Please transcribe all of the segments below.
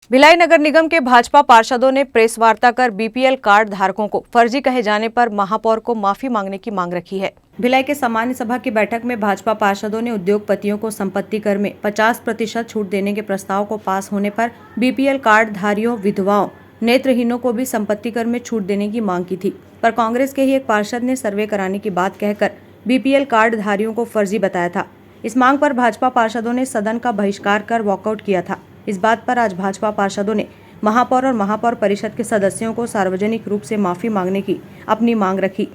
भिलाई नगर निगम के भाजपा पार्षदों ने प्रेस वार्ता कर बीपीएल कार्ड धारकों को फर्जी कहे जाने पर महापौर को माफी मांगने की मांग रखी है। भिलाई के सामान्य सभा की बैठक में भाजपा पार्षदों ने उद्योगपतियों को संपत्ति कर में 50% छूट देने के प्रस्ताव को पास होने पर बीपीएल कार्ड धारियों, विधवाओं, नेत्रहीनों को भी संपत्ति कर में छूट देने की मांग की थी, पर कांग्रेस के ही एक पार्षद ने सर्वे कराने की बात कहकर बीपीएल कार्ड धारियों को फर्जी बताया था। इस मांग पर भाजपा पार्षदों ने सदन का बहिष्कार कर वॉकआउट किया था। इस बात पर आज भाजपा पार्षदों ने महापौर और महापौर परिषद के सदस्यों को सार्वजनिक रूप से माफी मांगने की अपनी मांग रखी।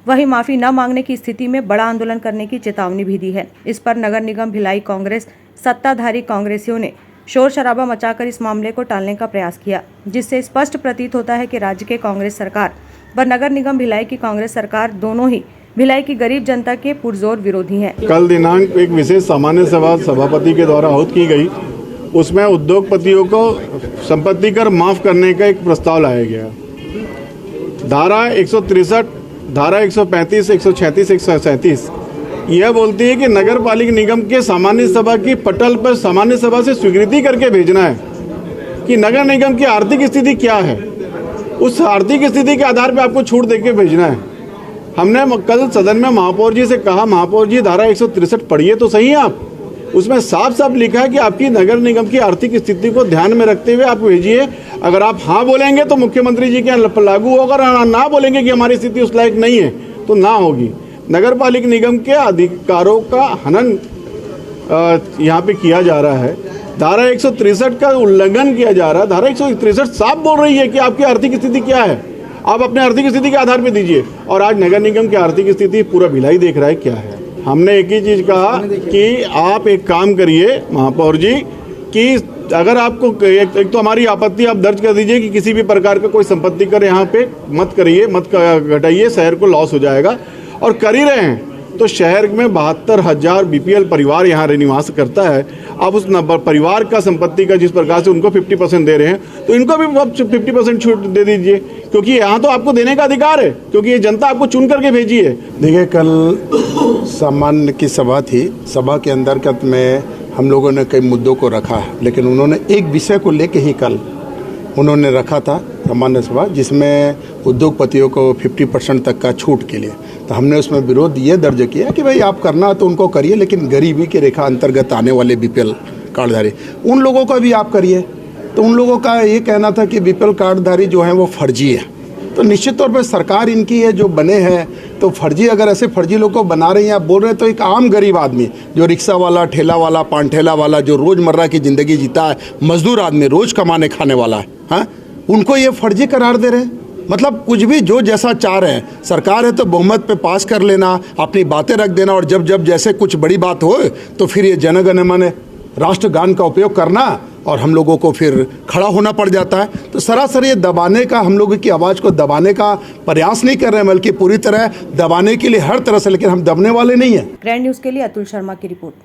वहीं माफी न मांगने की स्थिति में बड़ा आंदोलन करने की चेतावनी भी दी है। इस पर नगर निगम भिलाई कांग्रेस सत्ताधारी कांग्रेसियों ने शोर शराबा मचाकर इस मामले को टालने का प्रयास किया, जिससे स्पष्ट प्रतीत होता है कि राज्य के कांग्रेस सरकार व नगर निगम भिलाई की कांग्रेस सरकार दोनों ही भिलाई की गरीब जनता के पुरजोर विरोधी हैं। कल दिनांक एक विशेष सामान्य सभा सभापति के द्वारा आहूत की गई, उसमें उद्योगपतियों को संपत्ति कर माफ करने का एक प्रस्ताव लाया गया। धारा 163, धारा 135, 136, 137 यह बोलती है कि नगर पालिका निगम के सामान्य सभा की पटल पर सामान्य सभा से स्वीकृति करके भेजना है कि नगर निगम की आर्थिक स्थिति क्या है। उस आर्थिक स्थिति के आधार पर आपको छूट देके भेजना है। हमने कल सदन में महापौर जी से कहा, महापौर जी धारा 163 पढ़िए तो सही आप, उसमें साफ साफ लिखा है कि आपकी नगर निगम की आर्थिक स्थिति को ध्यान में रखते हुए आप भेजिए। अगर आप हाँ बोलेंगे तो मुख्यमंत्री जी के यहाँ लागू होगा, और ना बोलेंगे कि हमारी स्थिति उस लायक नहीं है तो ना होगी। नगर पालिका निगम के अधिकारों का हनन यहाँ पे किया जा रहा है। धारा 163 का उल्लंघन किया जा रहा है। धारा 163 साफ बोल रही है कि आपकी आर्थिक स्थिति क्या है, आप अपने आर्थिक स्थिति के आधार पर दीजिए। और आज नगर निगम की आर्थिक स्थिति पूरा भिलाई देख रहा है क्या है। हमने एक ही चीज़ कहा कि आप एक काम करिए महापौर जी, कि अगर आपको एक तो हमारी आपत्ति आप दर्ज कर दीजिए कि किसी भी प्रकार का कोई संपत्ति कर यहाँ पे मत करिए, मत घटाइए, शहर को लॉस हो जाएगा। और कर ही रहे हैं तो शहर में 72,000 बीपीएल परिवार यहाँ निवास करता है। आप उस परिवार का संपत्ति का जिस प्रकार से उनको 50% दे रहे हैं तो इनको भी 50% छूट दे दीजिए, क्योंकि यहाँ तो आपको देने का अधिकार है, क्योंकि ये जनता आपको चुन करके भेजी है। देखिए, कल सामान्य की सभा थी। सभा के अंतर्गत में हम लोगों ने कई मुद्दों को रखा, लेकिन उन्होंने एक विषय को लेके ही कल उन्होंने रखा था सामान्य सभा, जिसमें उद्योगपतियों को 50% तक का छूट के लिए। तो हमने उसमें विरोध ये दर्ज किया कि भाई आप करना तो उनको करिए, लेकिन गरीबी की रेखा अंतर्गत आने वाले बीपीएल कार्डधारी उन लोगों का भी आप करिए। तो उन लोगों का ये कहना था कि बीपीएल कार्डधारी जो हैं वो फर्जी है। तो निश्चित तौर पर सरकार इनकी है जो बने हैं, तो फर्जी अगर ऐसे फर्जी लोग को बना रहे हैं, आप बोल रहे हैं, तो एक आम गरीब आदमी जो रिक्शा वाला, ठेला वाला, पान ठेला वाला, जो रोज़मर्रा की ज़िंदगी जीता है, मजदूर आदमी, रोज़ कमाने खाने वाला है, हाँ, उनको ये फर्जी करार दे रहे हैं। मतलब कुछ भी जो जैसा चाह रहे हैं, सरकार है तो बहुमत पे पास कर लेना, अपनी बातें रख देना, और जब जैसे कुछ बड़ी बात हो तो फिर ये जनगण मन राष्ट्रगान का उपयोग करना और हम लोगों को फिर खड़ा होना पड़ जाता है। तो सरासर ये दबाने का, हम लोगों की आवाज़ को दबाने का प्रयास नहीं कर रहे हैं, बल्कि पूरी तरह दबाने के लिए हर तरह से, लेकिन हम दबने वाले नहीं हैं। ग्रैंड न्यूज़ के लिए अतुल शर्मा की रिपोर्ट।